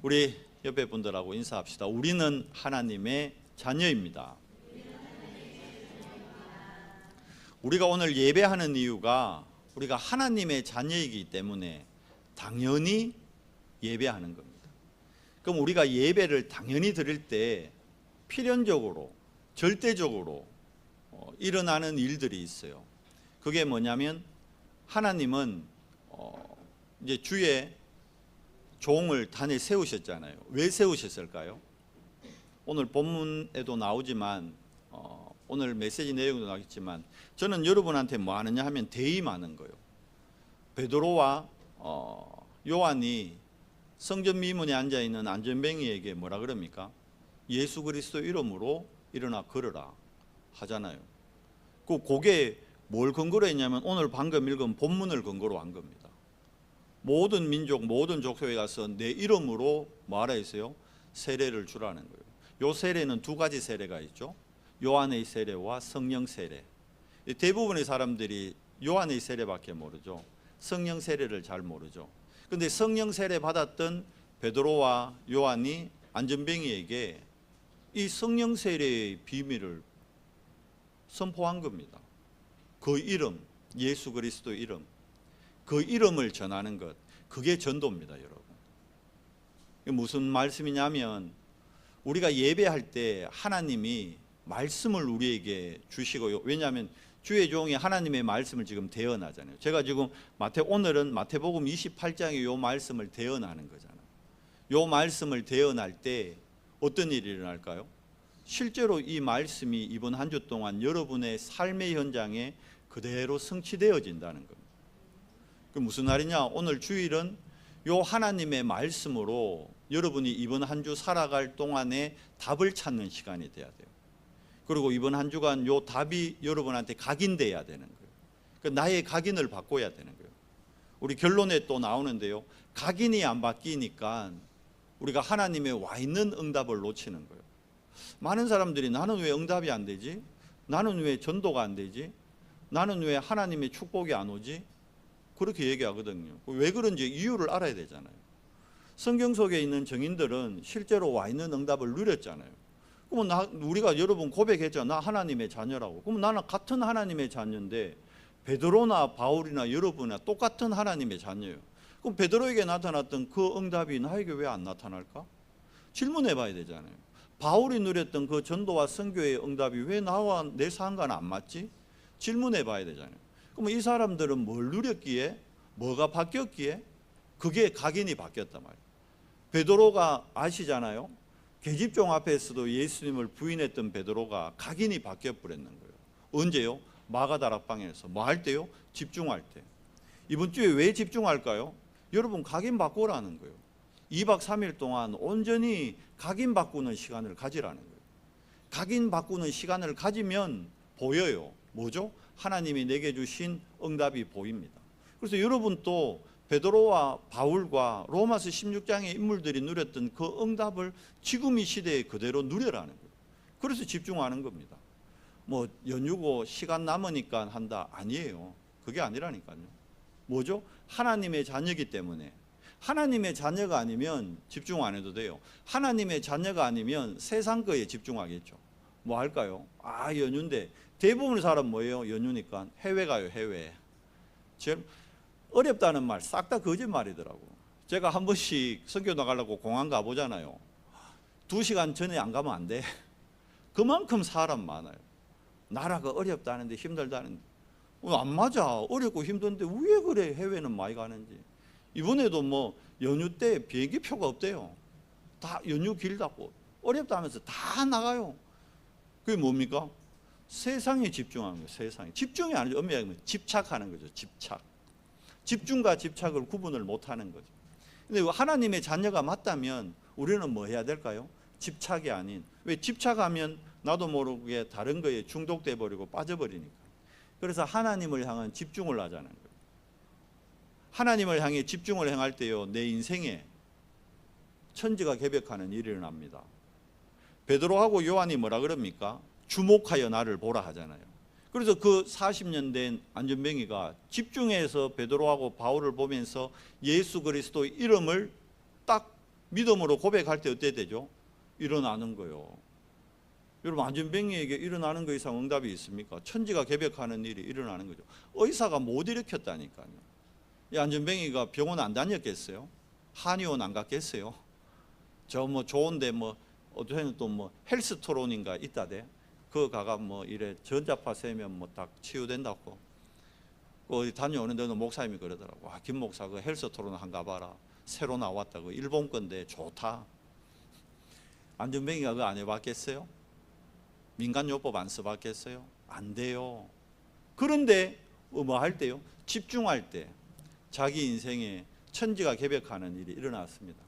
우리 옆에 분들하고 인사합시다. 우리는 하나님의 자녀입니다. 우리가 오늘 예배하는 이유가 우리가 하나님의 자녀이기 때문에 당연히 예배하는 겁니다. 그럼 우리가 예배를 당연히 드릴 때 필연적으로 절대적으로 일어나는 일들이 있어요. 그게 뭐냐면 하나님은 이제 주의 종을 단에 세우셨잖아요. 왜 세우셨을까요? 오늘 본문에도 나오지만 오늘 메시지 내용도 나오겠지만 저는 여러분한테 뭐 하느냐 하면 대임하는 거예요. 베드로와 요한이 성전 미문에 앉아있는 안전뱅이에게 뭐라 그럽니까? 예수 그리스도 이름으로 일어나 걸으라 하잖아요. 그게 뭘 근거로 했냐면 오늘 방금 읽은 본문을 근거로 한 겁니다. 모든 민족, 모든 족속에 가서 내 이름으로 뭐하라 했어요? 세례를 주라는 거예요. 요 세례는 두 가지 세례가 있죠. 요한의 세례와 성령 세례. 대부분의 사람들이 요한의 세례밖에 모르죠. 성령 세례를 잘 모르죠. 그런데 성령 세례 받았던 베드로와 요한이 안전뱅이에게 이 성령 세례의 비밀을 선포한 겁니다. 그 이름, 예수 그리스도 이름, 그 이름을 전하는 것, 그게 전도입니다, 여러분. 무슨 말씀이냐면 우리가 예배할 때 하나님이 말씀을 우리에게 주시고요. 왜냐하면 주의 종이 하나님의 말씀을 지금 대언하잖아요. 제가 지금 오늘은 마태복음 28장의 요 말씀을 대언하는 거잖아요. 요 말씀을 대언할 때 어떤 일이 일어날까요? 실제로 이 말씀이 이번 한 주 동안 여러분의 삶의 현장에 그대로 성취되어진다는 겁니다. 그 무슨 말이냐? 오늘 주일은 요 하나님의 말씀으로 여러분이 이번 한 주 살아갈 동안에 답을 찾는 시간이 돼야 돼요. 그리고 이번 한 주간 요 답이 여러분한테 각인돼야 되는 거예요. 그러니까 나의 각인을 바꿔야 되는 거예요. 우리 결론에 또 나오는데요. 각인이 안 바뀌니까 우리가 하나님의 와 있는 응답을 놓치는 거예요. 많은 사람들이 나는 왜 응답이 안 되지? 나는 왜 전도가 안 되지? 나는 왜 하나님의 축복이 안 오지? 그렇게 얘기하거든요. 왜 그런지 이유를 알아야 되잖아요. 성경 속에 있는 증인들은 실제로 와 있는 응답을 누렸잖아요. 그러면 우리가 여러분 고백했잖아. 나 하나님의 자녀라고. 그러면 나는 같은 하나님의 자녀인데 베드로나 바울이나 여러분이나 똑같은 하나님의 자녀예요. 그럼 베드로에게 나타났던 그 응답이 나에게 왜 안 나타날까? 질문해 봐야 되잖아요. 바울이 누렸던 그 전도와 선교의 응답이 왜 나와 내 상관은 안 맞지? 질문해 봐야 되잖아요. 그럼 이 사람들은 뭘 누렸기에, 뭐가 바뀌었기에 그게 각인이 바뀌었단 말이에요. 베드로가 아시잖아요. 계집종 앞에서도 예수님을 부인했던 베드로가 각인이 바뀌어버렸는 거예요. 언제요? 마가다락방에서. 뭐 할 때요? 집중할 때. 이번 주에 왜 집중할까요? 여러분 각인 바꾸라는 거예요. 2박 3일 동안 온전히 각인 바꾸는 시간을 가지라는 거예요. 각인 바꾸는 시간을 가지면 보여요. 뭐죠? 하나님이 내게 주신 응답이 보입니다. 그래서 여러분도 베드로와 바울과 로마서 16장의 인물들이 누렸던 그 응답을 지금 이 시대에 그대로 누려라는 거예요. 그래서 집중하는 겁니다. 뭐 연휴고 시간 남으니까 한다, 아니에요. 그게 아니라니까요. 뭐죠? 하나님의 자녀이기 때문에. 하나님의 자녀가 아니면 집중 안 해도 돼요. 하나님의 자녀가 아니면 세상 거에 집중하겠죠. 뭐 할까요? 연휴인데 대부분의 사람 뭐예요? 연휴니까 해외 가요. 해외. 제일 어렵다는 말 싹 다 거짓말이더라고. 제가 한 번씩 선교 나가려고 공항 가보잖아요. 2시간 전에 안 가면 안 돼. 그만큼 사람 많아요. 나라가 어렵다는데 힘들다는데 안 맞아. 어렵고 힘든데 왜 그래 해외는 많이 가는지. 이번에도 뭐 연휴 때 비행기표가 없대요. 다 연휴 길다고 어렵다면서 다 나가요. 그게 뭡니까? 세상에 집중하는 거예요. 세상에. 집중이 아니죠. 엄밀하게 말하면 집착하는 거죠. 집착. 집중과 집착을 구분을 못하는 거죠. 근데 하나님의 자녀가 맞다면 우리는 뭐 해야 될까요? 집착이 아닌. 왜 집착하면 나도 모르게 다른 거에 중독돼 버리고 빠져버리니까. 그래서 하나님을 향한 집중을 하자는 거예요. 하나님을 향해 집중을 행할 때요, 내 인생에 천지가 개벽하는 일이 일어납니다. 베드로하고 요한이 뭐라 그럽니까? 주목하여 나를 보라 하잖아요. 그래서 그 40년 된 안전뱅이가 집중해서 베드로하고 바울을 보면서 예수 그리스도의 이름을 딱 믿음으로 고백할 때 어때 되죠? 일어나는 거요. 여러분, 안전뱅이에게 일어나는 거 이상 응답이 있습니까? 천지가 개벽하는 일이 일어나는 거죠. 의사가 못 일으켰다니까요. 이 안전뱅이가 병원 안 다녔겠어요? 한의원 안 갔겠어요? 저 뭐 좋은데 뭐 어디에는 또 뭐 헬스토론인가 있다대. 그거 가가 뭐 이래 전자파 세면 뭐 딱 치유된다고. 어디 다녀오는 데는 목사님이 그러더라고. 아, 김 목사 그 헬스토론 한 가봐라. 새로 나왔다고. 일본 건데 좋다. 안전뱅이가 그거 안 해봤겠어요? 민간요법 안 써봤겠어요? 안 돼요. 그런데 뭐 할 때요? 집중할 때 자기 인생에 천지가 개벽하는 일이 일어났습니다.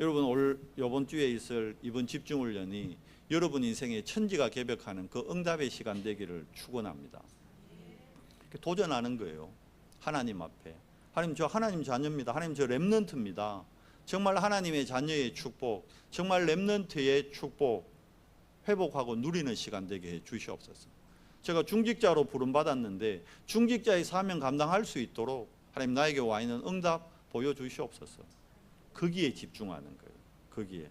여러분, 이번 주에 있을 이번 집중훈련이 여러분 인생에 천지가 개벽하는 그 응답의 시간 되기를 축원합니다. 도전하는 거예요. 하나님 앞에. 하나님, 저 하나님 자녀입니다. 하나님, 저 렘넌트입니다. 정말 하나님의 자녀의 축복, 정말 렘넌트의 축복 회복하고 누리는 시간 되게 해 주시옵소서. 제가 중직자로 부름받았는데 중직자의 사명 감당할 수 있도록 하나님 나에게 와 있는 응답 보여주시옵소서. 거기에 집중하는 거예요. 거기에.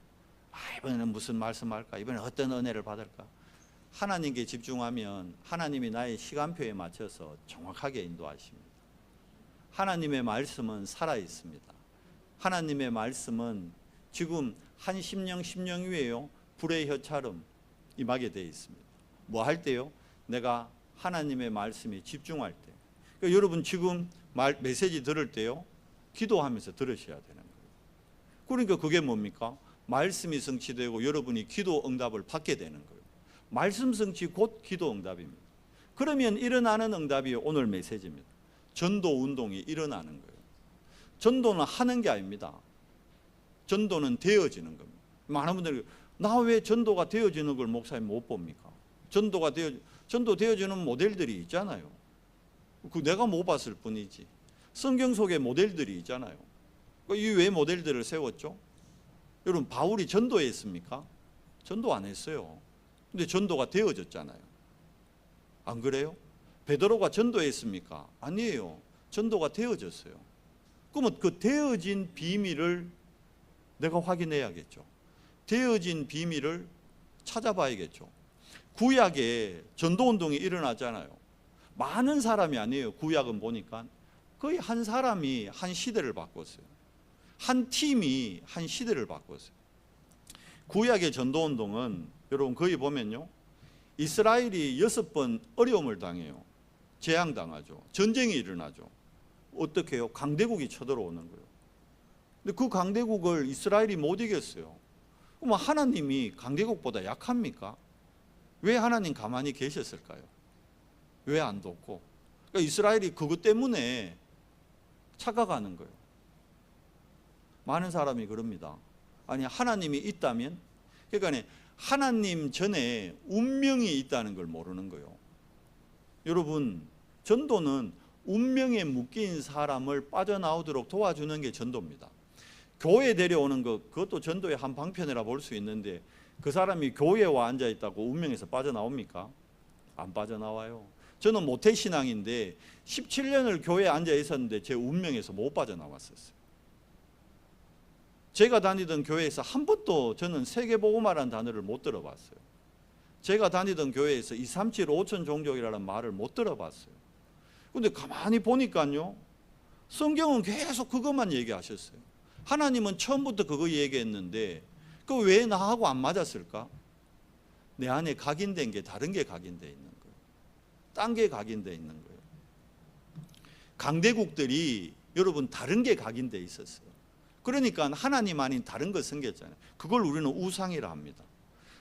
이번에는 무슨 말씀할까? 이번에는 어떤 은혜를 받을까? 하나님께 집중하면 하나님이 나의 시간표에 맞춰서 정확하게 인도하십니다. 하나님의 말씀은 살아있습니다. 하나님의 말씀은 지금 한 심령 위에요. 불의 혀처럼 임하게 되어 있습니다. 뭐 할 때요? 내가 하나님의 말씀에 집중할 때. 그러니까 여러분 지금 메시지 들을 때요, 기도하면서 들으셔야 되는 거예요. 그러니까 그게 뭡니까? 말씀이 성취되고 여러분이 기도 응답을 받게 되는 거예요. 말씀 성취 곧 기도 응답입니다. 그러면 일어나는 응답이 오늘 메시지입니다. 전도 운동이 일어나는 거예요. 전도는 하는 게 아닙니다. 전도는 되어지는 겁니다. 많은 분들이 나 왜 전도가 되어지는 걸 목사님 못 봅니까? 전도 되어지는 모델들이 있잖아요. 그 내가 못 봤을 뿐이지. 성경 속에 모델들이 있잖아요. 이 왜 모델들을 세웠죠? 여러분, 바울이 전도했습니까? 전도 안 했어요. 근데 전도가 되어졌잖아요. 안 그래요? 베드로가 전도했습니까? 아니에요. 전도가 되어졌어요. 그러면 그 되어진 비밀을 내가 확인해야겠죠. 되어진 비밀을 찾아봐야겠죠. 구약에 전도운동이 일어나잖아요. 많은 사람이 아니에요. 구약은 보니까 거의 한 사람이 한 시대를 바꿨어요. 한 팀이 한 시대를 바꿨어요. 구약의 전도운동은 여러분 거기 보면요, 이스라엘이 6번 어려움을 당해요. 재앙당하죠. 전쟁이 일어나죠. 어떻게 해요? 강대국이 쳐들어오는 거예요. 근데 그 강대국을 이스라엘이 못 이겼어요. 그럼 하나님이 강대국보다 약합니까? 왜 하나님 가만히 계셨을까요? 왜 안 돕고? 그러니까 이스라엘이 그것 때문에 착각하는 거예요. 많은 사람이 그럽니다. 아니, 하나님이 있다면? 그러니까 하나님 전에 운명이 있다는 걸 모르는 거예요. 여러분, 전도는 운명에 묶인 사람을 빠져나오도록 도와주는 게 전도입니다. 교회 데려오는 것, 그것도 전도의 한 방편이라 볼 수 있는데 그 사람이 교회에 와 앉아 있다고 운명에서 빠져나옵니까? 안 빠져나와요. 저는 모태신앙인데 17년을 교회에 앉아 있었는데 제 운명에서 못 빠져나왔었어요. 제가 다니던 교회에서 한 번도 저는 세계복음화라는 단어를 못 들어봤어요. 제가 다니던 교회에서 237 5천 종족이라는 말을 못 들어봤어요. 근데 가만히 보니까요, 성경은 계속 그것만 얘기하셨어요. 하나님은 처음부터 그거 얘기했는데 그 왜 나하고 안 맞았을까? 내 안에 각인된 게 다른 게 각인되어 있는 거예요. 딴 게 각인되어 있는 거예요. 강대국들이 여러분 다른 게 각인되어 있었어요. 그러니까 하나님 아닌 다른 거 생겼잖아요. 그걸 우리는 우상이라 합니다.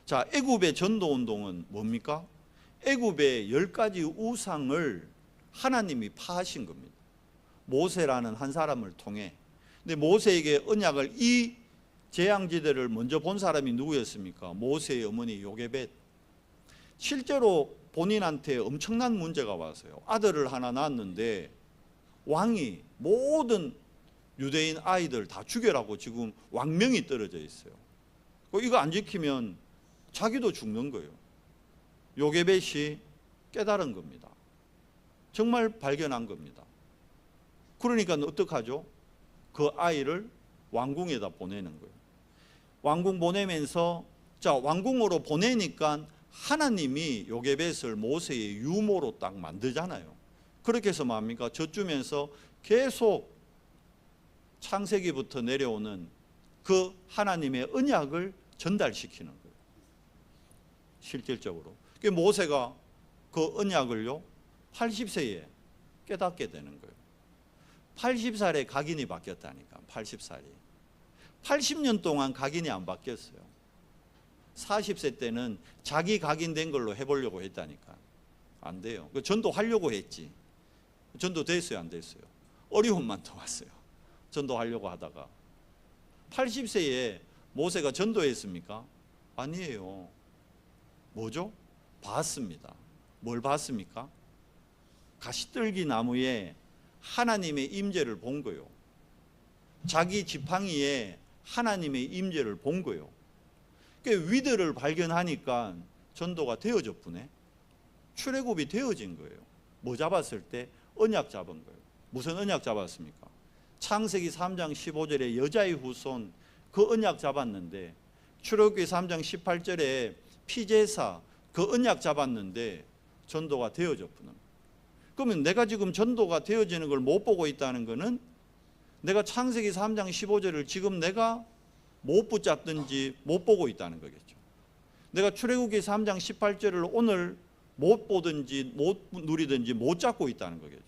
자, 애굽의 전도운동은 뭡니까? 애굽의 10가지 우상을 하나님이 파하신 겁니다. 모세라는 한 사람을 통해. 근데 모세에게 언약을, 이 재앙지대를 먼저 본 사람이 누구였습니까? 모세의 어머니 요게벳. 실제로 본인한테 엄청난 문제가 왔어요. 아들을 하나 낳았는데 왕이 모든 유대인 아이들 다 죽여라고 지금 왕명이 떨어져 있어요. 이거 안 지키면 자기도 죽는 거예요. 요게벳이 깨달은 겁니다. 정말 발견한 겁니다. 그러니까 어떡하죠? 그 아이를 왕궁에다 보내는 거예요. 왕궁 보내면서 자, 왕궁으로 보내니까 하나님이 요게벳을 모세의 유모로 딱 만들잖아요. 그렇게 해서 뭡니까? 젖주면서 계속 창세기부터 내려오는 그 하나님의 언약을 전달시키는 거예요. 실질적으로. 모세가 그 언약을요 80세에 깨닫게 되는 거예요. 80살에 각인이 바뀌었다니까. 80살이 80년 동안 각인이 안 바뀌었어요. 40세 때는 자기 각인된 걸로 해보려고 했다니까. 안 돼요. 전도하려고 했지. 전도 됐어요, 안 됐어요? 어려움만 더 왔어요. 전도하려고 하다가 80세에 모세가 전도했습니까? 아니에요. 뭐죠? 봤습니다. 뭘 봤습니까? 가시떨기 나무에 하나님의 임재를 본 거요. 자기 지팡이에 하나님의 임재를 본 거요. 위대를 발견하니까 전도가 되어졌구네. 출애굽이 되어진 거예요. 뭐 잡았을 때? 언약 잡은 거예요. 무슨 언약 잡았습니까? 창세기 3장 15절에 여자의 후손 그 언약 잡았는데, 출애굽기 3장 18절에 피제사 그 언약 잡았는데 전도가 되어졌구나. 그러면 내가 지금 전도가 되어지는 걸 못 보고 있다는 것은 내가 창세기 3장 15절을 지금 내가 못 붙잡든지 못 보고 있다는 거겠죠. 내가 출애굽기 3장 18절을 오늘 못 보든지 못 누리든지 못 잡고 있다는 거겠죠.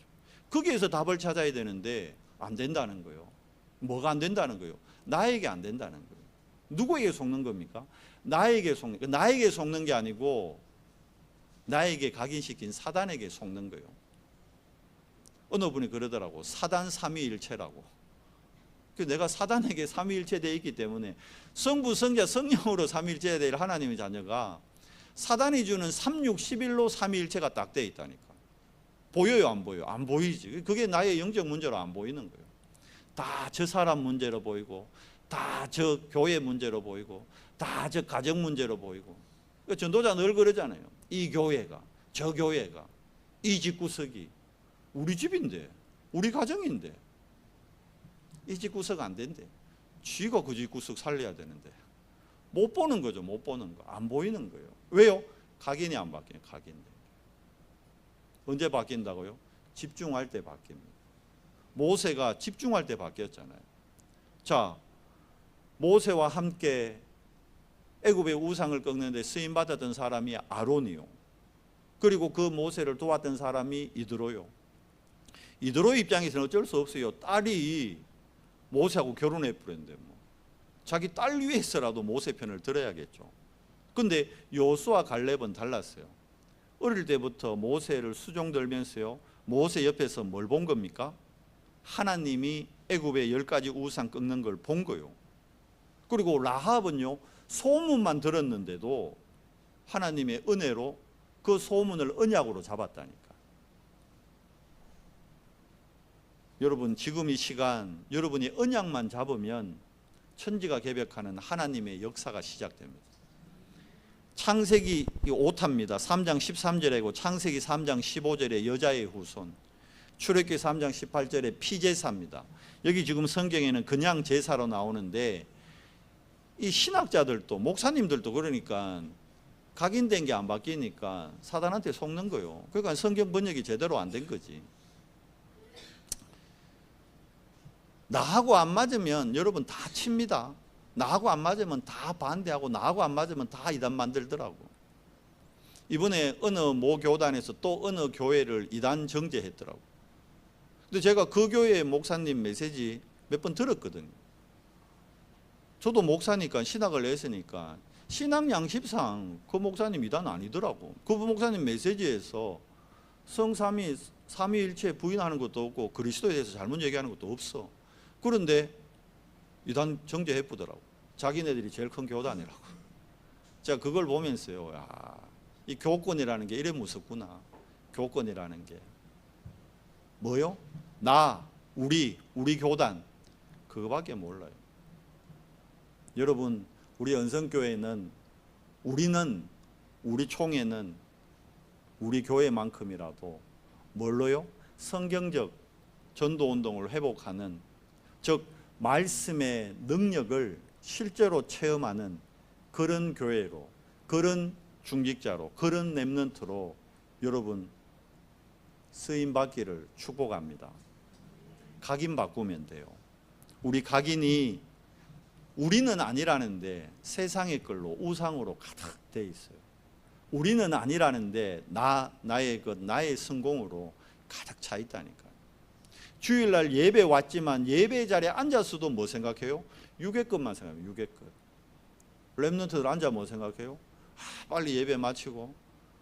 거기에서 답을 찾아야 되는데 안 된다는 거예요. 뭐가 안 된다는 거예요? 나에게 안 된다는 거예요. 누구에게 속는 겁니까? 나에게 속는 게 아니고 나에게 각인시킨 사단에게 속는 거예요. 어느 분이 그러더라고. 사단 삼위일체라고. 내가 사단에게 삼위일체 되어 있기 때문에 성부, 성자, 성령으로 삼위일체가 될 하나님의 자녀가 사단이 주는 3, 6, 11로 삼위일체가 딱 되어 있다니까. 보여요, 안 보여요? 안 보이지. 그게 나의 영적 문제로 안 보이는 거예요. 다 저 사람 문제로 보이고, 다 저 교회 문제로 보이고, 다 저 가정 문제로 보이고. 전도자 늘 그러잖아요. 이 교회가, 저 교회가, 이 집구석이 우리 집인데, 우리 가정인데 이 집구석 안 된대. 쥐가 그 집구석 살려야 되는데 못 보는 거죠. 못 보는 거. 안 보이는 거예요. 왜요? 각인이 안 바뀌어요. 각인이. 언제 바뀐다고요? 집중할 때 바뀝니다. 모세가 집중할 때 바뀌었잖아요. 자, 모세와 함께 애굽의 우상을 꺾는데 쓰임 받았던 사람이 아론이요. 그리고 그 모세를 도왔던 사람이 이드로요. 이드로 입장에서는 어쩔 수 없어요. 딸이 모세하고 결혼해 버렸는데 뭐 자기 딸 위해서라도 모세 편을 들어야겠죠. 근데 여호수아 갈렙은 달랐어요. 어릴 때부터 모세를 수종들면서요, 모세 옆에서 뭘 본 겁니까? 하나님이 애굽의 10가지 우상 꺾는 걸 본 거요. 그리고 라합은요, 소문만 들었는데도 하나님의 은혜로 그 소문을 언약으로 잡았다니까. 여러분, 지금 이 시간 여러분이 언약만 잡으면 천지가 개벽하는 하나님의 역사가 시작됩니다. 창세기 오타입니다. 3장 13절이고 창세기 3장 15절에 여자의 후손, 출애굽기 3장 18절에 피제사입니다. 여기 지금 성경에는 그냥 제사로 나오는데 이 신학자들도 목사님들도 그러니까 각인된 게 안 바뀌니까 사단한테 속는 거예요. 그러니까 성경 번역이 제대로 안 된 거지. 나하고 안 맞으면 여러분 다 칩니다. 나하고 안 맞으면 다 반대하고 나하고 안 맞으면 다 이단 만들더라고. 이번에 어느 모 교단에서 또 어느 교회를 이단 정죄했더라고. 근데 제가 그 교회 목사님 메시지 몇 번 들었거든요. 저도 목사니까 신학을 했으니까 신학 양식상 그 목사님 이단 아니더라고. 그 목사님 메시지에서 성삼위, 삼위일체 부인하는 것도 없고 그리스도에 대해서 잘못 얘기하는 것도 없어. 그런데 이단 정죄해보더라고. 자기네들이 제일 큰 교단이라고. 제가 그걸 보면서요, 야, 이 교권이라는 게 이래 무섭구나. 교권이라는 게 뭐요? 나, 우리 교단, 그거밖에 몰라요. 여러분, 우리 연성교회는 우리 총회는 우리 교회만큼이라도 뭘로요? 성경적 전도운동을 회복하는, 즉 말씀의 능력을 실제로 체험하는 그런 교회로, 그런 중직자로, 그런 렘넌트로 여러분 쓰임 받기를 축복합니다. 각인 바꾸면 돼요. 우리 각인이 우리는 아니라는데 세상의 걸로 우상으로 가득 돼 있어요. 우리는 아니라는데 나의 것, 나의 성공으로 가득 차 있다니까요. 주일날 예배 왔지만 예배 자리에 앉았어도 뭐 생각해요? 유괴 것만 생각해요. 유괴 것. 렘넌트들 앉아 뭐 생각해요? 빨리 예배 마치고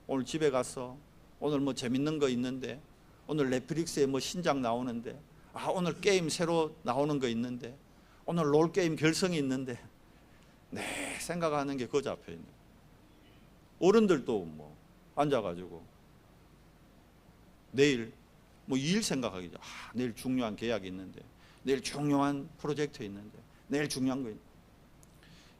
오늘 집에 가서 오늘 뭐 재밌는 거 있는데, 오늘 넷플릭스에 뭐 신작 나오는데, 오늘 게임 새로 나오는 거 있는데, 오늘 롤 게임 결성이 있는데, 네 생각하는 게 그 잡혀 있는. 어른들도 뭐 앉아가지고 내일 뭐 일 생각하기죠. 내일 중요한 계약이 있는데, 내일 중요한 프로젝트 있는데, 내일 중요한 거 있는데.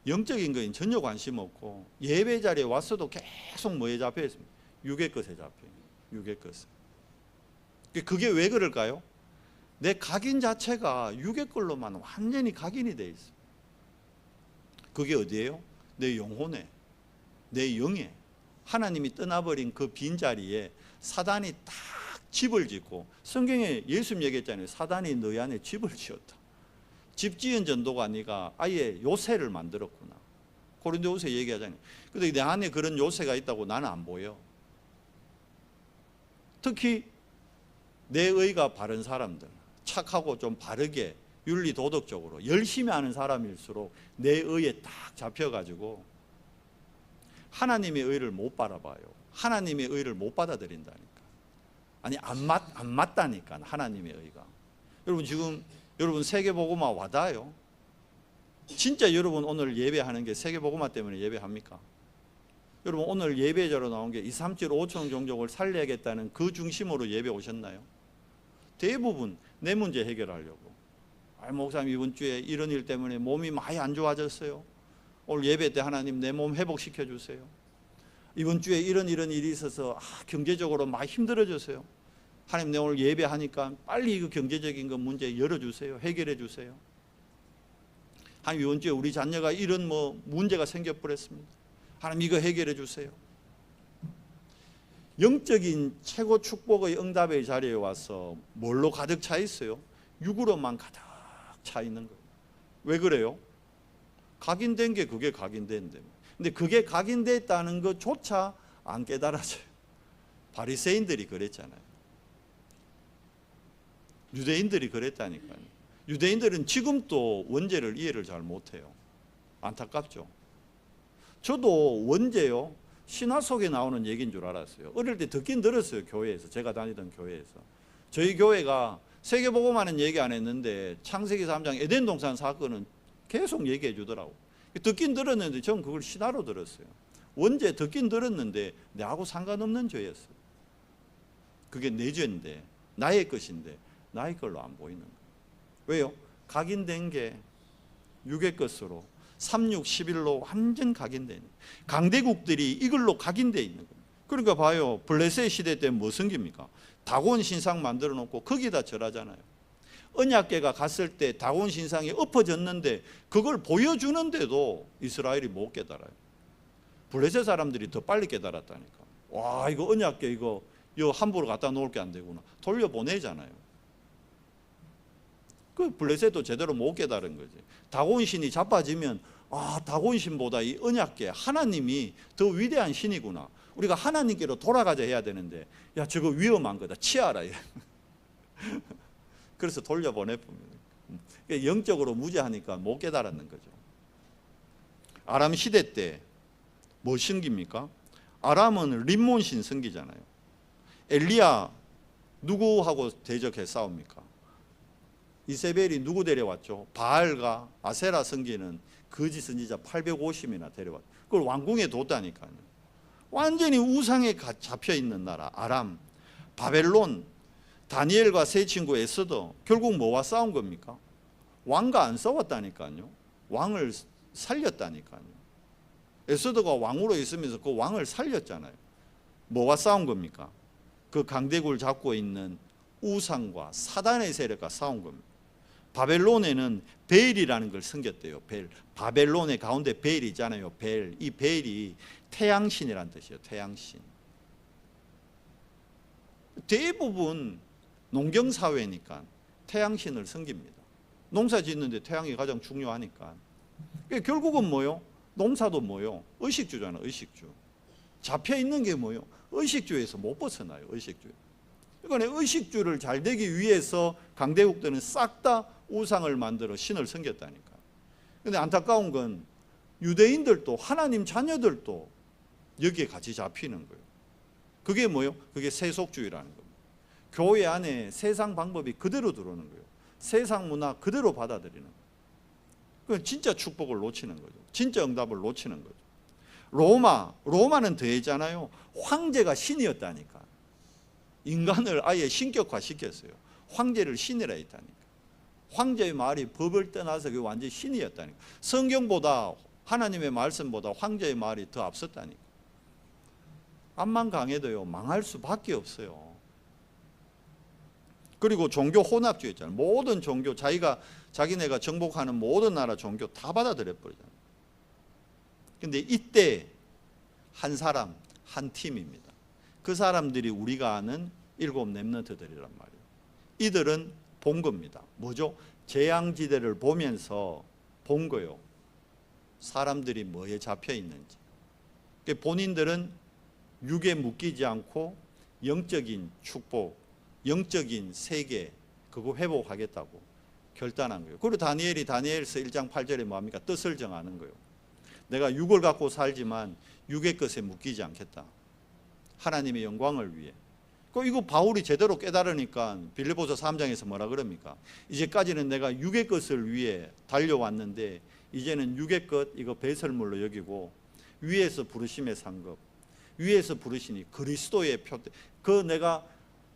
영적인 거엔 전혀 관심 없고 예배 자리에 왔어도 계속 뭐에 잡혀 있습니다. 유괴 것에 잡혀 있는. 유괴 것에. 그게 왜 그럴까요? 내 각인 자체가 유괴 걸로만 완전히 각인이 돼 있어요. 그게 어디예요? 내 영혼에, 내 영에. 하나님이 떠나버린 그 빈자리에 사단이 딱 집을 짓고, 성경에 예수님 얘기했잖아요. 사단이 너희 안에 집을 지었다. 집 지은 전도가 아니라 아예 요새를 만들었구나. 고린도후서 얘기하잖아요. 근데 내 안에 그런 요새가 있다고 나는 안 보여. 특히 내 의가 바른 사람들, 착하고 좀 바르게 윤리 도덕적으로 열심히 하는 사람일수록 내 의에 딱 잡혀가지고 하나님의 의를 못 바라봐요. 하나님의 의를 못 받아들인다니까. 아니 안 맞다니까 하나님의 의가. 여러분 지금 여러분 세계복음화 와닿아요? 진짜 여러분 오늘 예배하는 게 세계복음화 때문에 예배합니까? 여러분 오늘 예배자로 나온 게 237 5천 종족을 살려야겠다는 그 중심으로 예배 오셨나요? 대부분 내 문제 해결하려고. 목사님 이번 주에 이런 일 때문에 몸이 많이 안 좋아졌어요. 오늘 예배 때 하나님 내 몸 회복시켜 주세요. 이번 주에 이런 일이 있어서 경제적으로 많이 힘들어졌어요. 하나님 내 오늘 예배하니까 빨리 그 경제적인 거 문제 열어주세요. 해결해 주세요. 하나님 이번 주에 우리 자녀가 이런 뭐 문제가 생겨버렸습니다. 하나님 이거 해결해 주세요. 영적인 최고 축복의 응답의 자리에 와서 뭘로 가득 차 있어요? 육으로만 가득 차 있는 거예요. 왜 그래요? 각인된 게 그게 각인된데. 근데 그게 각인됐다는 것조차 안 깨달아져요. 바리새인들이 그랬잖아요. 유대인들이 그랬다니까요. 유대인들은 지금도 원죄를 이해를 잘 못해요. 안타깝죠. 저도 원죄요, 신화 속에 나오는 얘기인 줄 알았어요. 어릴 때 듣긴 들었어요. 교회에서, 제가 다니던 교회에서. 저희 교회가 세계복음화는 얘기 안 했는데 창세기 3장 에덴 동산 사건은 계속 얘기해 주더라고. 듣긴 들었는데 저는 그걸 신화로 들었어요. 원죄 듣긴 들었는데 나하고 상관없는 죄였어요. 그게 내 죄인데, 나의 것인데 나의 걸로 안 보이는 거예요. 왜요? 각인된 게 육의 것으로 36, 11로 완전 각인되어 있는, 강대국들이 이걸로 각인되어 있는 겁니다. 그러니까 봐요, 블레셋 시대 때 뭐 생깁니까? 다곤 신상 만들어 놓고 거기다 절하잖아요. 언약궤가 갔을 때 다곤 신상이 엎어졌는데 그걸 보여주는데도 이스라엘이 못 깨달아요. 블레셋 사람들이 더 빨리 깨달았다니까. 와, 이거 언약궤 이거 함부로 갖다 놓을 게 안 되구나. 돌려보내잖아요. 그 블레셋도 제대로 못 깨달은 거지. 다곤 신이 자빠지면 다곤 신보다 이 언약궤 하나님이 더 위대한 신이구나. 우리가 하나님께로 돌아가자 해야 되는데, 야 저거 위험한 거다, 치아라. 그래서 돌려보내봅니다. 영적으로 무지하니까 못 깨달았는 거죠. 아람 시대 때 뭐 섬깁니까? 아람은 림몬신 섬기잖아요. 엘리야 누구하고 대적해 싸웁니까? 이세벨이 누구 데려왔죠? 바알과 아세라 섬기는 거짓 선지자 850이나 데려왔죠. 그걸 왕궁에 뒀다니까요. 완전히 우상에 잡혀 있는 나라 아람, 바벨론, 다니엘과 세 친구 에스더, 결국 뭐와 싸운 겁니까? 왕과 안 싸웠다니까요. 왕을 살렸다니까요. 에스더가 왕으로 있으면서 그 왕을 살렸잖아요. 뭐와 싸운 겁니까? 그 강대국을 잡고 있는 우상과 사단의 세력과 싸운 겁니다. 바벨론에는 벨이라는 걸 섬겼대요. 벨. 바벨론의 가운데 벨이 있잖아요. 벨. 이 벨이 태양신이란 뜻이에요. 태양신. 대부분 농경사회니까 태양신을 섬깁니다. 농사 짓는데 태양이 가장 중요하니까. 결국은 뭐요? 농사도 뭐요? 의식주잖아요. 의식주. 잡혀 있는 게 뭐요? 의식주에서 못 벗어나요. 의식주. 그러니까 의식주를 잘 되기 위해서 강대국들은 싹 다 우상을 만들어 신을 섬겼다니까. 그런데 안타까운 건 유대인들도 하나님 자녀들도 여기에 같이 잡히는 거예요. 그게 뭐요? 그게 세속주의라는 겁니다. 교회 안에 세상 방법이 그대로 들어오는 거예요. 세상 문화 그대로 받아들이는 거예요. 그건 진짜 축복을 놓치는 거죠. 진짜 응답을 놓치는 거죠. 로마는 더했잖아요. 황제가 신이었다니까. 인간을 아예 신격화 시켰어요. 황제를 신이라 했다니까. 황제의 말이 법을 떠나서 그게 완전히 신이었다니까. 성경보다 하나님의 말씀보다 황제의 말이 더 앞섰다니까. 암만 강해도요 망할 수밖에 없어요. 그리고 종교 혼합주의 있잖아요. 모든 종교 자기네가 정복하는 모든 나라 종교 다 받아들여 버리잖아요. 근데 이때 한 사람, 한 팀입니다. 그 사람들이 우리가 아는 7 렘넌트들이란 말이에요. 이들은 본 겁니다. 뭐죠? 재앙지대를 보면서 본 거요. 사람들이 뭐에 잡혀 있는지. 본인들은 육에 묶이지 않고 영적인 축복, 영적인 세계 그거 회복하겠다고 결단한 거예요. 그리고 다니엘서 1장 8절에 뭐합니까? 뜻을 정하는 거예요. 내가 육을 갖고 살지만 육의 것에 묶이지 않겠다. 하나님의 영광을 위해. 이거 바울이 제대로 깨달으니까 빌립보서 3장에서 뭐라 그럽니까? 이제까지는 내가 육의 것을 위해 달려왔는데 이제는 육의 것 이거 배설물로 여기고 위에서 부르심의 상급, 위에서 부르시니 그리스도의 표, 그 내가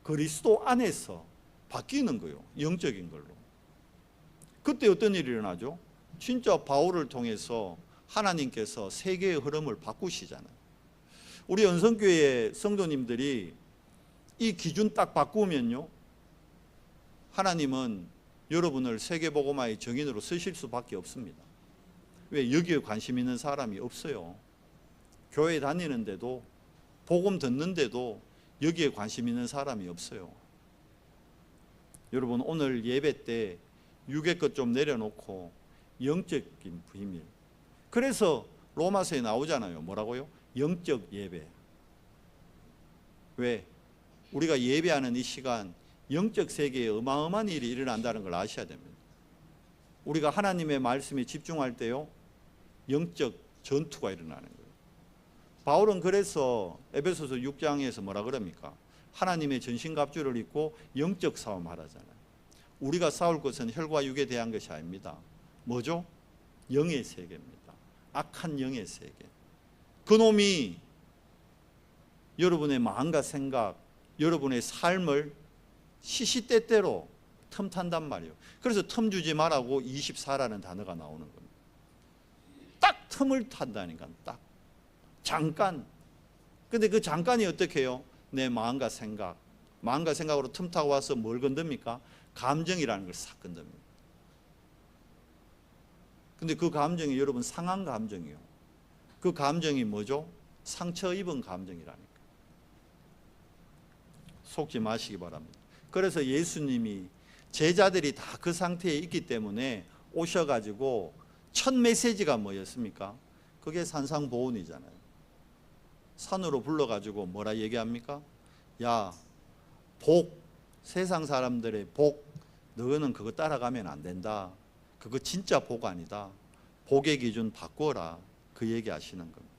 그리스도 안에서 바뀌는 거예요. 영적인 걸로. 그때 어떤 일이 일어나죠? 진짜 바울을 통해서 하나님께서 세계의 흐름을 바꾸시잖아요. 우리 연성교회 성도님들이 이 기준 딱 바꾸면요, 하나님은 여러분을 세계복음화의 정인으로 쓰실 수밖에 없습니다. 왜? 여기에 관심 있는 사람이 없어요. 교회 다니는데도 복음 듣는데도 여기에 관심 있는 사람이 없어요. 여러분 오늘 예배 때 육의 것 좀 내려놓고 영적인 비밀. 그래서 로마서에 나오잖아요. 뭐라고요? 영적 예배. 왜? 우리가 예배하는 이 시간 영적 세계에 어마어마한 일이 일어난다는 걸 아셔야 됩니다. 우리가 하나님의 말씀에 집중할 때요 영적 전투가 일어나는 거예요. 바울은 그래서 에베소서 6장에서 뭐라 그럽니까? 하나님의 전신갑주를 입고 영적 싸움 하라잖아요. 우리가 싸울 것은 혈과 육에 대한 것이 아닙니다. 뭐죠? 영의 세계입니다. 악한 영의 세계. 그놈이 여러분의 마음과 생각, 여러분의 삶을 시시때때로 틈탄단 말이에요. 그래서 틈 주지 말라고 24라는 단어가 나오는 겁니다. 딱 틈을 탄다니까. 딱 잠깐. 근데 그 잠깐이 어떻게 해요? 내 마음과 생각으로 틈 타고 와서 뭘 건듭니까? 감정이라는 걸 싹 건듭니다. 근데 그 감정이 여러분 상한 감정이에요. 그 감정이 뭐죠? 상처 입은 감정이라니까. 속지 마시기 바랍니다. 그래서 예수님이 제자들이 다 그 상태에 있기 때문에 오셔가지고 첫 메시지가 뭐였습니까? 그게 산상보훈이잖아요. 산으로 불러가지고 뭐라 얘기합니까? 야, 복, 세상 사람들의 복, 너는 그거 따라가면 안 된다. 그거 진짜 복 아니다. 복의 기준 바꿔라. 그 얘기 하시는 겁니다.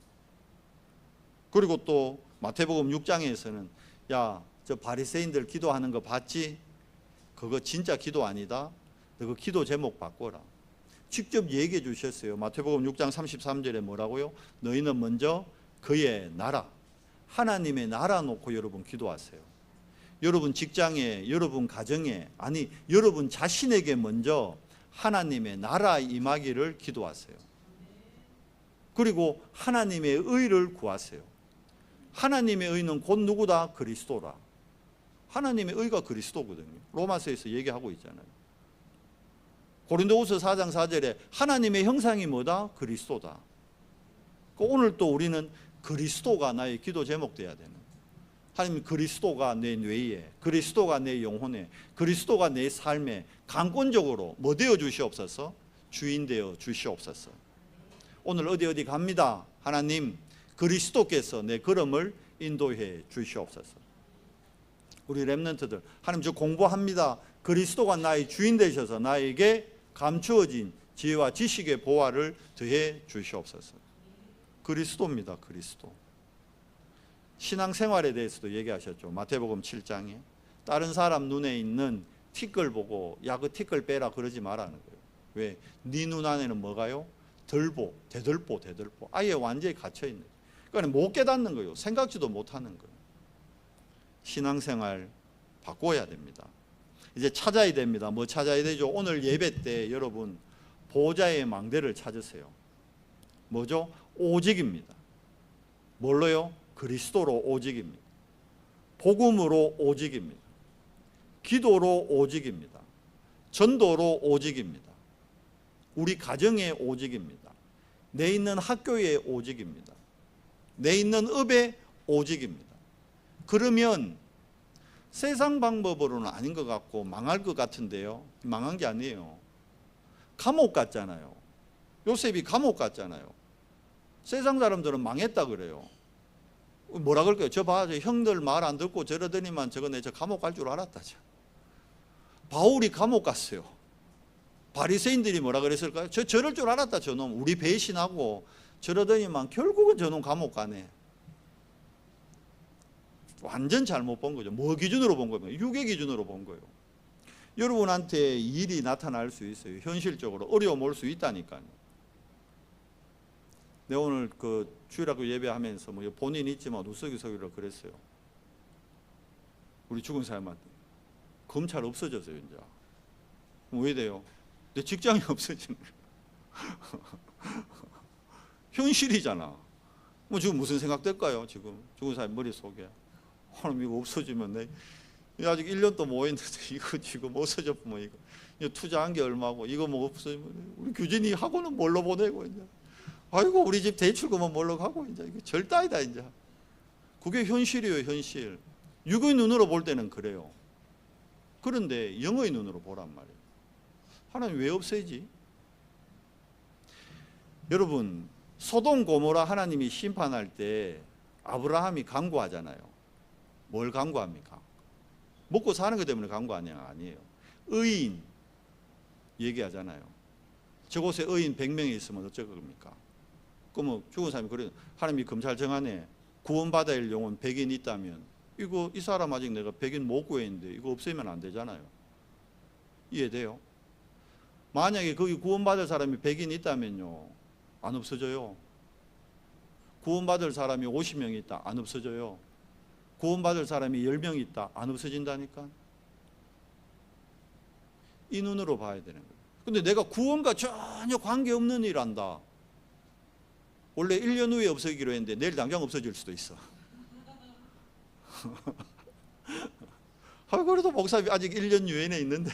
그리고 또 마태복음 6장에서는 야, 저 바리새인들 기도하는 거 봤지? 그거 진짜 기도 아니다. 너 그 기도 제목 바꿔라. 직접 얘기해 주셨어요. 마태복음 6장 33절에 뭐라고요? 너희는 먼저 그의 나라, 하나님의 나라 놓고 여러분 기도하세요. 여러분 직장에, 여러분 가정에, 아니 여러분 자신에게 먼저 하나님의 나라 임하기를 기도하세요. 그리고 하나님의 의를 구하세요. 하나님의 의는 곧 누구다? 그리스도라. 하나님의 의가 그리스도거든요. 로마서에서 얘기하고 있잖아요. 고린도후서 4장 4절에 하나님의 형상이 뭐다? 그리스도다. 오늘 또 우리는 그리스도가 나의 기도 제목 돼야 되는 거예요. 하나님, 그리스도가 내 뇌에, 그리스도가 내 영혼에, 그리스도가 내 삶에 강권적으로 뭐 되어 주시옵소서? 주인 되어 주시옵소서. 오늘 어디 갑니다. 하나님, 그리스도께서 내 걸음을 인도해 주시옵소서. 우리 렘넌트들, 하나님, 저 공부합니다. 그리스도가 나의 주인 되셔서 나에게 감추어진 지혜와 지식의 보화를 더해 주시옵소서. 그리스도입니다. 그리스도. 신앙생활에 대해서도 얘기하셨죠. 마태복음 7장에 다른 사람 눈에 있는 티끌 보고 야, 그 티끌 빼라 그러지 말라는 거예요. 왜? 네 눈 안에는 뭐가요? 들보, 대들보. 아예 완전히 갇혀 있는 거예요. 그러니까 못 깨닫는 거예요. 생각지도 못하는 거예요. 신앙생활 바꿔야 됩니다. 이제 찾아야 됩니다. 뭐 찾아야 되죠? 오늘 예배 때 여러분 보호자의 망대를 찾으세요. 뭐죠? 오직입니다. 뭘로요? 그리스도로 오직입니다. 복음으로 오직입니다. 기도로 오직입니다. 전도로 오직입니다. 우리 가정의 오직입니다. 내 있는 학교의 오직입니다. 내 있는 업의 오직입니다. 그러면 세상 방법으로는 아닌 것 같고 망할 것 같은데요. 망한 게 아니에요. 감옥 갔잖아요. 요셉이 감옥 갔잖아요. 세상 사람들은 망했다 그래요. 뭐라 그럴까요? 저 봐, 저 형들 말 안 듣고 저러더니만 저거 저 감옥 갈 줄 알았다. 바울이 감옥 갔어요. 바리새인들이 뭐라 그랬을까요? 저럴 줄 알았다. 저놈 우리 배신하고 저러더니만 결국은 저놈 감옥 가네. 완전 잘못 본 거죠. 뭐 기준으로 본 거예요? 육의 기준으로 본 거예요. 여러분한테 일이 나타날 수 있어요. 현실적으로 어려움 올 수 있다니까요. 내가 오늘 그 주일학교 예배하면서 뭐 본인 있지만 우스갯소리로 그랬어요. 우리 죽은 사람한테 검찰 없어졌어요. 이제 왜 돼요? 내 직장이 없어지는 거예요. 현실이잖아. 뭐 지금 무슨 생각 될까요? 지금 죽은 사람 머릿속에 하나님 이거 없어지면 내 아직 1년도 못 했는데 이거 지금 없어졌으면 이거 투자한 게 얼마고 이거 뭐 없어지면 우리 규진이 학원은 뭘로 보내고 이제 아이고 우리 집 대출금은 뭘로 가고 이제 이게 절다이다 이제. 그게 현실이에요. 현실. 육의 눈으로 볼 때는 그래요. 그런데 영의 눈으로 보란 말이에요. 하나님 왜 없애지? 여러분 소돔 고모라 하나님이 심판할 때 아브라함이 간구하잖아요. 뭘 간구합니까? 먹고 사는 것 때문에 간구하냐? 아니에요. 의인 얘기하잖아요. 저곳에 의인 100명이 있으면 어쩔 겁니까? 그러면 죽은 사람이 그래요. 하나님이 검찰 정안에 구원받아야 할 영혼 100인 있다면 이거 이 사람 아직 내가 100인 못 구했는데 이거 없애면 안 되잖아요. 이해돼요? 만약에 거기 구원받을 사람이 100인 있다면요 안 없어져요. 구원받을 사람이 50명 있다 안 없어져요. 구원받을 사람이 10명 있다 안 없어진다니까. 이 눈으로 봐야 되는 거예요. 근데 내가 구원과 전혀 관계없는 일 한다. 원래 1년 후에 없어지기로 했는데 내일 당장 없어질 수도 있어. 그래도 목사님 아직 1년 유엔에 있는데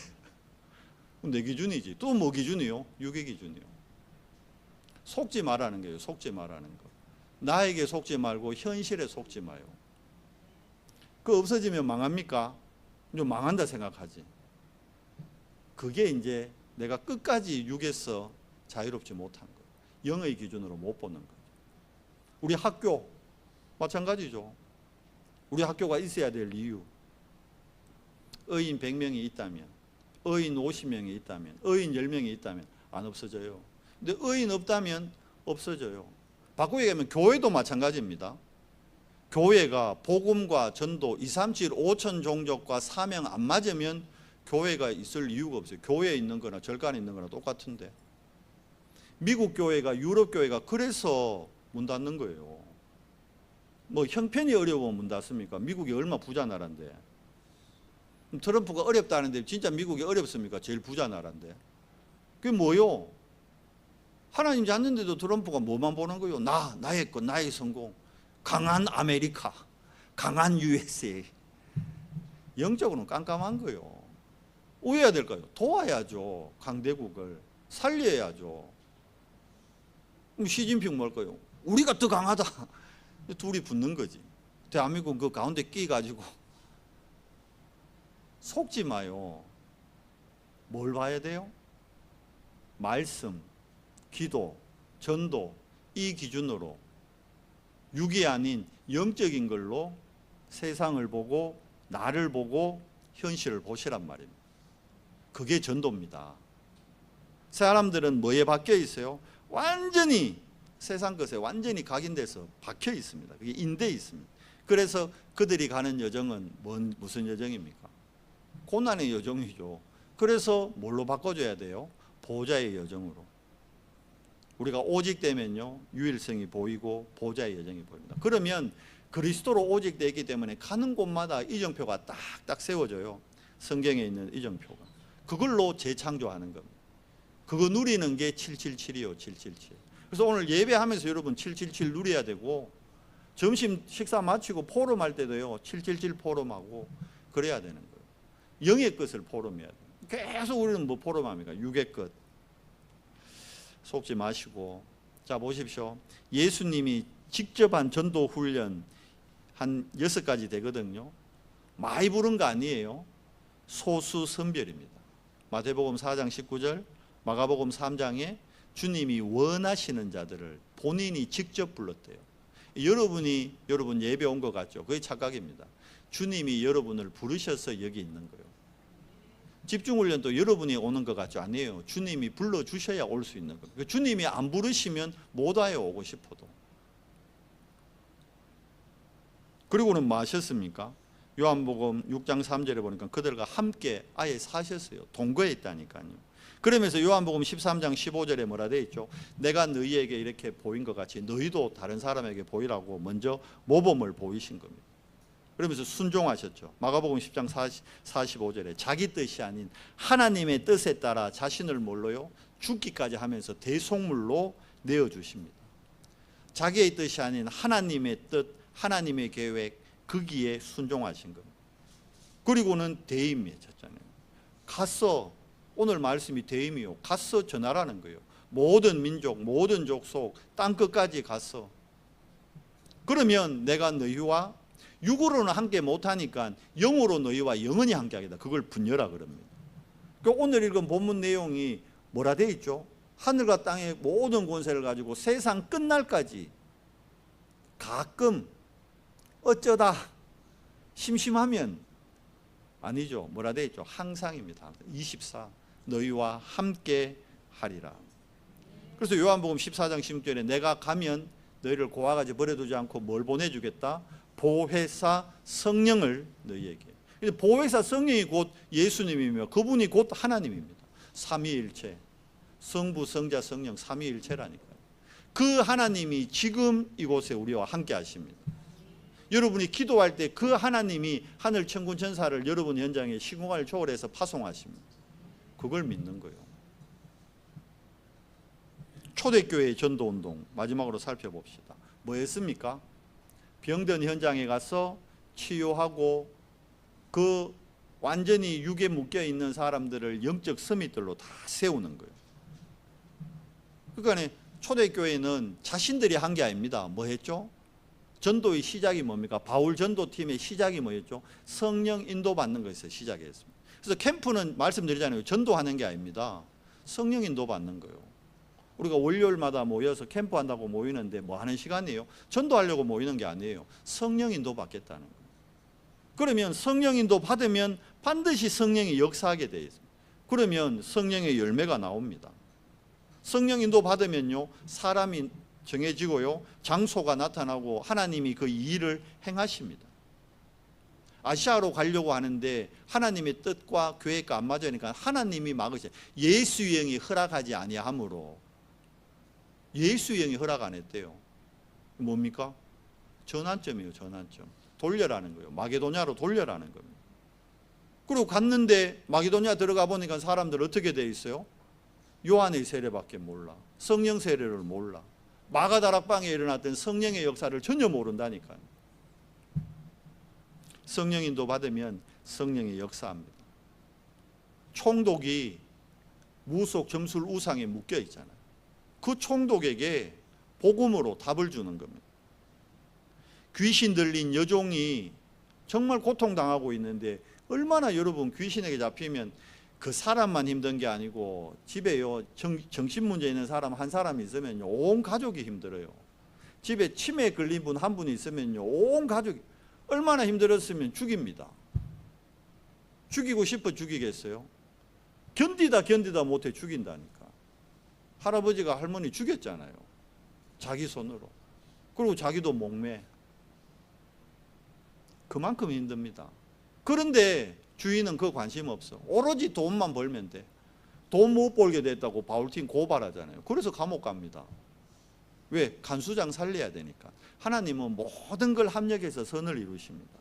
내 기준이지. 또 뭐 기준이요? 육의 기준이요. 속지 말라는 거예요. 속지 말라는 거. 나에게 속지 말고 현실에 속지 마요. 그 없어지면 망합니까? 좀 망한다 생각하지. 그게 이제 내가 끝까지 육에서 자유롭지 못한 거예요. 영의 기준으로 못 보는 거예요. 우리 학교 마찬가지죠. 우리 학교가 있어야 될 이유. 의인 100명이 있다면, 의인 50명이 있다면, 의인 10명이 있다면 안 없어져요. 근데 의인 없다면 없어져요. 바꾸게 되면 교회도 마찬가지입니다. 교회가 복음과 전도 237 5천 종족과 사명 안 맞으면 교회가 있을 이유가 없어요. 교회에 있는 거나 절간에 있는 거나 똑같은데. 미국 교회가 유럽 교회가 그래서 문 닫는 거예요. 뭐 형편이 어려우면 문 닫습니까? 미국이 얼마 부자 나라인데. 트럼프가 어렵다는데 진짜 미국이 어렵습니까? 제일 부자 나라인데. 그게 뭐요? 하나님 찾는데도 트럼프가 뭐만 보는 거요? 나의 것, 나의 성공. 강한 아메리카, 강한 USA. 영적으로는 깜깜한 거요. 왜 해야 될까요? 도와야죠. 강대국을 살려야죠. 그럼 시진핑 뭘까요? 우리가 더 강하다. 둘이 붙는 거지. 대한민국 그 가운데 끼가지고 속지 마요. 뭘 봐야 돼요? 말씀, 기도, 전도, 이 기준으로 육이 아닌 영적인 걸로 세상을 보고 나를 보고 현실을 보시란 말입니다. 그게 전도입니다. 사람들은 뭐에 박혀 있어요? 완전히 세상 것에 완전히 각인돼서 박혀 있습니다. 그게 인대에 있습니다. 그래서 그들이 가는 여정은 무슨 여정입니까? 고난의 여정이죠. 그래서 뭘로 바꿔줘야 돼요? 보좌의 여정으로. 우리가 오직 되면요 유일성이 보이고 보좌의 여정이 보입니다. 그러면 그리스도로 오직 되기 때문에 가는 곳마다 이정표가 딱딱 세워져요. 성경에 있는 이정표가. 그걸로 재창조하는 겁니다. 그거 누리는 게 777이요. 777. 그래서 오늘 예배하면서 여러분 777 누려야 되고, 점심 식사 마치고 포럼할 때도요 777 포럼하고 그래야 되는 거예요. 영의 것을 포럼해야 돼요. 계속 우리는 뭐 포럼합니까? 육의 것. 속지 마시고. 자, 보십시오. 예수님이 직접 한 전도 훈련 한 6가지 되거든요. 많이 부른 거 아니에요. 소수 선별입니다. 마태복음 4장 19절, 마가복음 3장에 주님이 원하시는 자들을 본인이 직접 불렀대요. 여러분 예배 온 것 같죠? 그게 착각입니다. 주님이 여러분을 부르셔서 여기 있는 거예요. 집중훈련도 여러분이 오는 것 같죠? 아니에요. 주님이 불러주셔야 올 수 있는 거예요. 주님이 안 부르시면 못 와요. 오고 싶어도. 그리고는 뭐 하셨습니까? 요한복음 6장 3절에 보니까 그들과 함께 아예 사셨어요. 동거에 있다니까요. 그러면서 요한복음 13장 15절에 뭐라 되어 있죠? 내가 너희에게 이렇게 보인 것 같이 너희도 다른 사람에게 보이라고 먼저 모범을 보이신 겁니다. 그러면서 순종하셨죠. 마가복음 10장 45절에 자기 뜻이 아닌 하나님의 뜻에 따라 자신을 뭘로요? 죽기까지 하면서 대속물로 내어주십니다. 자기의 뜻이 아닌 하나님의 뜻, 하나님의 계획, 거기에 순종하신 겁니다. 그리고는 대임이에요. 가서, 오늘 말씀이 대임이요. 가서 전하라는 거예요. 모든 민족, 모든 족속, 땅끝까지 가서. 그러면 내가 너희와 육으로는 함께 못하니까 영으로 너희와 영원히 함께하겠다. 그걸 분여라 그럽니다. 오늘 읽은 본문 내용이 뭐라 되어 있죠? 하늘과 땅의 모든 권세를 가지고 세상 끝날까지 가끔 어쩌다 심심하면, 아니죠. 뭐라 되어 있죠? 항상입니다. 24 너희와 함께 하리라. 그래서 요한복음 14장 16절에 내가 가면 너희를 고아가지 버려두지 않고 뭘 보내주겠다? 보혜사 성령을 너희에게. 보혜사 성령이 곧 예수님이며 그분이 곧 하나님입니다. 삼위일체, 성부, 성자, 성령 삼위일체라니까요. 그 하나님이 지금 이곳에 우리와 함께 하십니다. 여러분이 기도할 때 그 하나님이 하늘 천군 천사를 여러분 현장에 시공간을 초월해서 파송하십니다. 그걸 믿는 거예요. 초대교회의 전도운동 마지막으로 살펴봅시다. 뭐 했습니까? 병든 현장에 가서 치유하고 그 완전히 육에 묶여있는 사람들을 영적 서밋들로 다 세우는 거예요. 그러니까 초대교회는 자신들이 한 게 아닙니다. 뭐 했죠? 전도의 시작이 뭡니까? 바울 전도팀의 시작이 뭐였죠? 성령 인도받는 것에서 시작했습니다. 그래서 캠프는 말씀드리잖아요. 전도하는 게 아닙니다. 성령 인도받는 거예요. 우리가 월요일마다 모여서 캠프한다고 모이는데 뭐 하는 시간이에요? 전도하려고 모이는 게 아니에요. 성령 인도 받겠다는 거예요. 그러면 성령 인도 받으면 반드시 성령이 역사하게 되어 있습니다. 그러면 성령의 열매가 나옵니다. 성령 인도 받으면요 사람이 정해지고요 장소가 나타나고 하나님이 그 일을 행하십니다. 아시아로 가려고 하는데 하나님의 뜻과 계획과 안 맞으니까 하나님이 막으세요. 예수 여행이 허락하지 아니하므로. 예수 여행이 허락 안 했대요. 뭡니까? 전환점이에요. 전환점. 돌려라는 거예요. 마게도냐로 돌려라는 겁니다. 그리고 갔는데 마게도냐 들어가 보니까 사람들 어떻게 돼 있어요? 요한의 세례밖에 몰라. 성령 세례를 몰라. 마가다락방에 일어났던 성령의 역사를 전혀 모른다니까요. 성령 인도 받으면 성령이 역사합니다. 총독이 무속 점술 우상에 묶여 있잖아요. 그 총독에게 복음으로 답을 주는 겁니다. 귀신 들린 여종이 정말 고통당하고 있는데, 얼마나 여러분 귀신에게 잡히면 그 사람만 힘든 게 아니고 집에요 정신 문제 있는 사람 한 사람 있으면요 온 가족이 힘들어요. 집에 치매에 걸린 분 한 분이 있으면요 온 가족이 얼마나 힘들었으면 죽입니다. 죽이고 싶어 죽이겠어요? 견디다 못해 죽인다니까. 할아버지가 할머니 죽였잖아요. 자기 손으로. 그리고 자기도 목매. 그만큼 힘듭니다. 그런데 주인은 그 관심 없어. 오로지 돈만 벌면 돼. 돈 못 벌게 됐다고 바울틴 고발하잖아요. 그래서 감옥 갑니다. 왜? 간수장 살려야 되니까. 하나님은 모든 걸 합력해서 선을 이루십니다.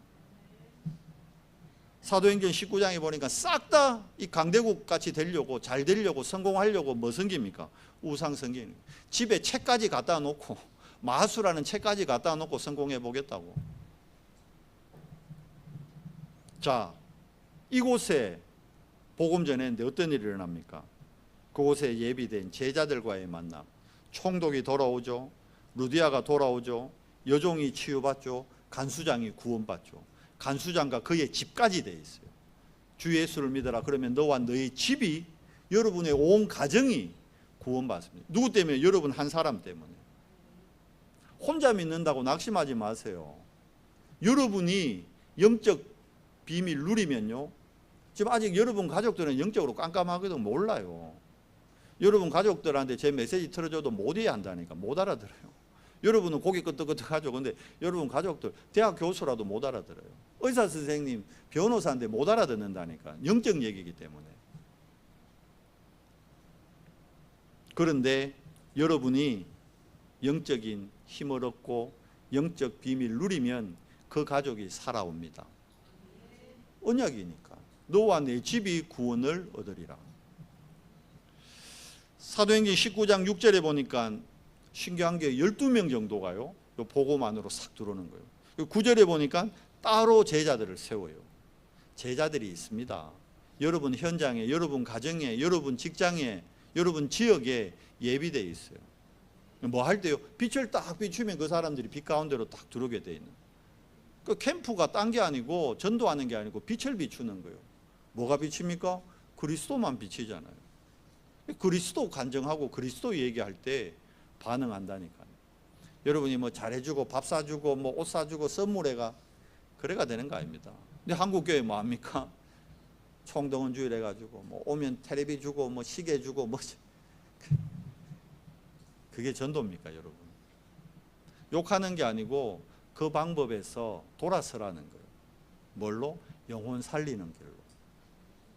사도행전 19장에 보니까 싹 다 이 강대국 같이 되려고, 잘 되려고, 성공하려고 뭐 섬깁니까? 우상 섬기는. 집에 책까지 갖다 놓고, 마술하는 책까지 갖다 놓고 성공해 보겠다고. 자, 이곳에 복음 전했는데 어떤 일이 일어납니까? 그곳에 예비된 제자들과의 만남. 총독이 돌아오죠. 루디아가 돌아오죠. 여종이 치유받죠. 간수장이 구원받죠. 간수장과 그의 집까지 돼 있어요. 주 예수를 믿어라. 그러면 너와 너의 집이, 여러분의 온 가정이 구원받습니다. 누구 때문에? 여러분 한 사람 때문에. 혼자 믿는다고 낙심하지 마세요. 여러분이 영적 비밀 누리면요, 지금 아직 여러분 가족들은 영적으로 깜깜하거든 몰라요. 여러분 가족들한테 제 메시지 틀어줘도 못 이해한다니까. 못 알아들어요. 여러분은 고개 끄덕끄덕하죠. 근데 여러분 가족들, 대학 교수라도 못 알아들어요. 의사 선생님, 변호사인데 못 알아듣는다니까. 영적 얘기이기 때문에. 그런데 여러분이 영적인 힘을 얻고 영적 비밀 누리면 그 가족이 살아옵니다. 언약이니까. 너와 내 집이 구원을 얻으리라. 사도행전 19장 6절에 보니까 신기한 게 12명 정도가요, 요 복음만으로 싹 들어오는 거예요. 9절에 보니까 따로 제자들을 세워요. 제자들이 있습니다. 여러분 현장에, 여러분 가정에, 여러분 직장에, 여러분 지역에 예비되어 있어요. 뭐 할 때요? 빛을 딱 비추면 그 사람들이 빛 가운데로 딱 들어오게 돼 있는. 그 캠프가 딴 게 아니고, 전도하는 게 아니고 빛을 비추는 거예요. 뭐가 비칩니까? 그리스도만 비치잖아요. 그리스도 간증하고 그리스도 얘기할 때 반응한다니까요. 여러분이 뭐 잘해주고 밥 사주고 뭐 옷 사주고 선물해가 그래가 되는 거 아닙니다. 근데 한국 교회 뭐 합니까? 총동원주일 해가지고 뭐 오면 텔레비 주고 뭐 시계 주고 뭐 그게 전도입니까, 여러분? 욕하는 게 아니고 그 방법에서 돌아서라는 거예요. 뭘로? 영혼 살리는 길로.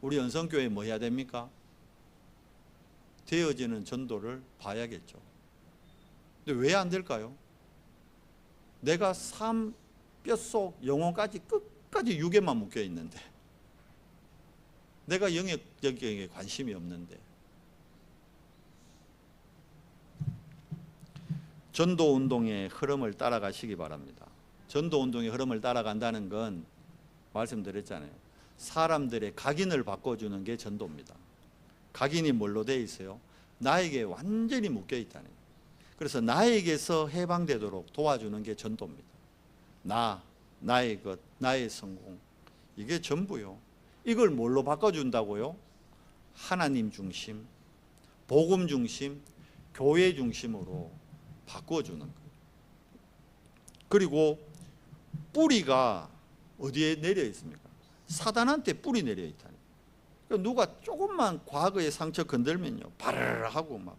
우리 연성교회 뭐 해야 됩니까? 되어지는 전도를 봐야겠죠. 근데 왜 안 될까요? 내가 삶, 뼛속, 영혼까지 끝까지 육에만 묶여 있는데, 내가 영역에 관심이 없는데. 전도운동의 흐름을 따라가시기 바랍니다. 전도운동의 흐름을 따라간다는 건 말씀드렸잖아요. 사람들의 각인을 바꿔주는 게 전도입니다. 각인이 뭘로 되어 있어요? 나에게 완전히 묶여 있다는 거예요. 그래서 나에게서 해방되도록 도와주는 게 전도입니다. 나의 것, 나의 성공, 이게 전부요. 이걸 뭘로 바꿔준다고요? 하나님 중심, 복음 중심, 교회 중심으로 바꿔주는 거예요. 그리고 뿌리가 어디에 내려 있습니까? 사단한테 뿌리 내려 있다. 그러니까 누가 조금만 과거의 상처 건들면요, 바르르 하고 막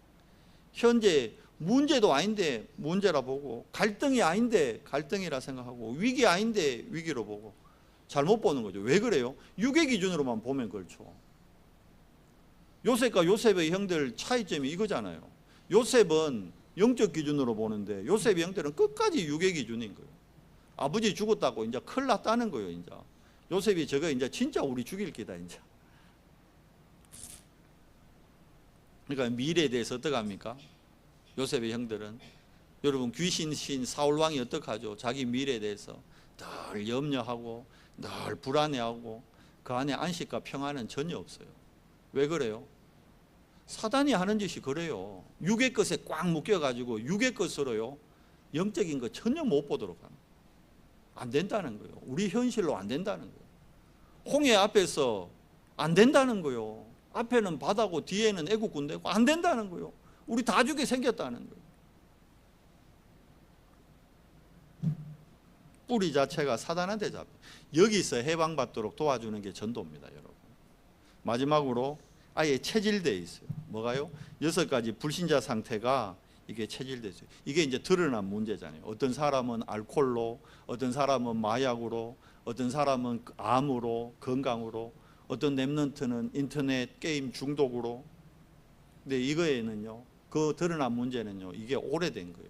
현재 문제도 아닌데 문제라 보고, 갈등이 아닌데 갈등이라 생각하고, 위기 아닌데 위기로 보고, 잘못 보는 거죠. 왜 그래요? 육의 기준으로만 보면 그렇죠. 요셉과 요셉의 형들 차이점이 이거잖아요. 요셉은 영적 기준으로 보는데 요셉의 형들은 끝까지 육의 기준인 거예요. 아버지 죽었다고 이제 큰일 났다는 거예요. 이제 요셉이 저거 이제 진짜 우리 죽일 기다 이제. 그러니까 미래에 대해서 어떻게 합니까? 요셉의 형들은, 여러분 귀신신 사울왕이 어떻게 하죠? 자기 미래에 대해서 늘 염려하고 늘 불안해하고 그 안에 안식과 평안은 전혀 없어요. 왜 그래요? 사단이 하는 짓이 그래요. 육의 것에 꽉 묶여가지고 육의 것으로요, 영적인 거 전혀 못 보도록 하는, 안 된다는 거예요. 우리 현실로 안 된다는 거예요. 홍해 앞에서 안 된다는 거예요. 앞에는 바다고 뒤에는 애국 군대고 안 된다는 거예요. 우리 다 죽게 생겼다는 거예요. 뿌리 자체가 사단한테 잡혀. 여기서 해방받도록 도와주는 게 전도입니다, 여러분. 마지막으로 아예 체질되어 있어요. 뭐가요? 6가지 불신자 상태가 이게 체질되어 있어요. 이게 이제 드러난 문제잖아요. 어떤 사람은 알코올로, 어떤 사람은 마약으로, 어떤 사람은 암으로, 건강으로, 어떤 랩런트는 인터넷 게임 중독으로. 근데 이거에는요, 그 드러난 문제는요, 이게 오래된 거예요.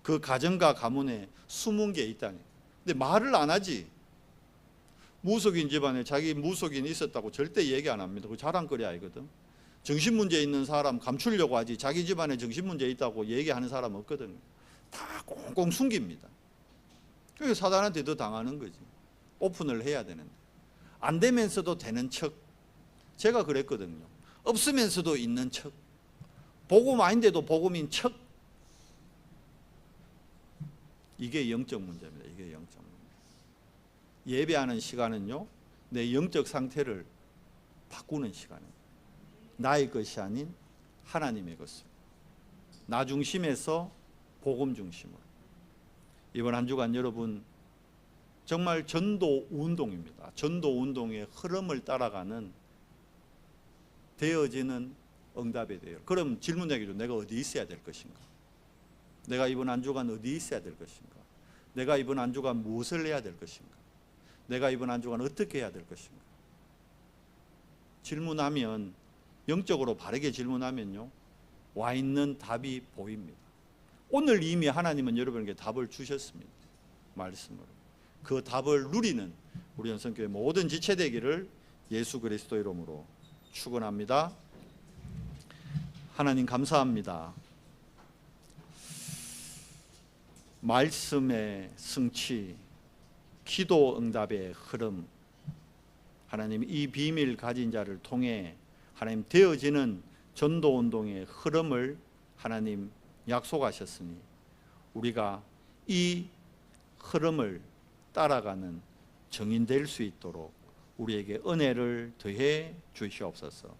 그 가정과 가문에 숨은 게 있다니. 근데 말을 안 하지. 무속인 집안에 자기 무속인이 있었다고 절대 얘기 안 합니다. 그 자랑거리 아니거든. 정신문제 있는 사람 감추려고 하지, 자기 집안에 정신문제 있다고 얘기하는 사람 없거든요. 다 꽁꽁 숨깁니다. 그래서 사단한테 더 당하는 거지. 오픈을 해야 되는데 안 되면서도 되는 척. 제가 그랬거든요. 없으면서도 있는 척, 복음 아닌데도 복음인 척. 이게 영적 문제입니다. 이게 영적 문제. 예배하는 시간은요, 내 영적 상태를 바꾸는 시간입니다. 나의 것이 아닌 하나님의 것을, 나 중심에서 복음 중심으로. 이번 한 주간 여러분 정말 전도 운동입니다. 전도 운동의 흐름을 따라가는 되어지는 응답에 대해요. 그럼 질문하기로, 내가 어디 있어야 될 것인가? 내가 이번 한 주간 어디 있어야 될 것인가? 내가 이번 한 주간 무엇을 해야 될 것인가? 내가 이번 한 주간 어떻게 해야 될 것인가? 질문하면, 영적으로 바르게 질문하면요, 와 있는 답이 보입니다. 오늘 이미 하나님은 여러분에게 답을 주셨습니다. 말씀으로. 그 답을 누리는 우리 연선교회 모든 지체 되기를 예수 그리스도 이름으로 축원합니다. 하나님 감사합니다. 말씀의 성취, 기도 응답의 흐름, 하나님 이 비밀 가진 자를 통해 하나님 되어지는 전도운동의 흐름을 하나님 약속하셨으니 우리가 이 흐름을 따라가는 정인될 수 있도록 우리에게 은혜를 더해 주시옵소서.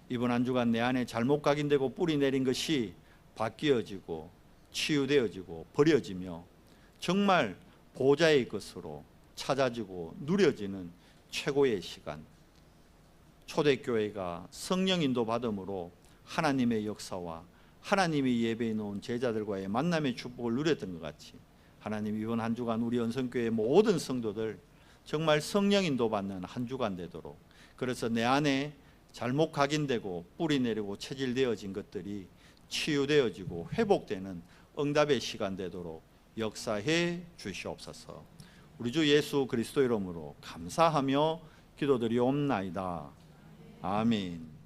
이번 한 주간 내 안에 잘못 각인되고 뿌리 내린 것이 바뀌어지고 치유되어지고 버려지며 정말 보좌의 것으로 찾아지고 누려지는 최고의 시간, 초대교회가 성령 인도 받음으로 하나님의 역사와 하나님이 예배해 놓은 제자들과의 만남의 축복을 누렸던 것 같이, 하나님 이번 한 주간 우리 연선교회 모든 성도들 정말 성령 인도 받는 한 주간 되도록, 그래서 내 안에 잘못 각인되고 뿌리 내리고 체질되어진 것들이 치유되어지고 회복되는 응답의 시간 되도록 역사해 주시옵소서. 우리 주 예수 그리스도 이름으로 감사하며 기도드리옵나이다. 아멘.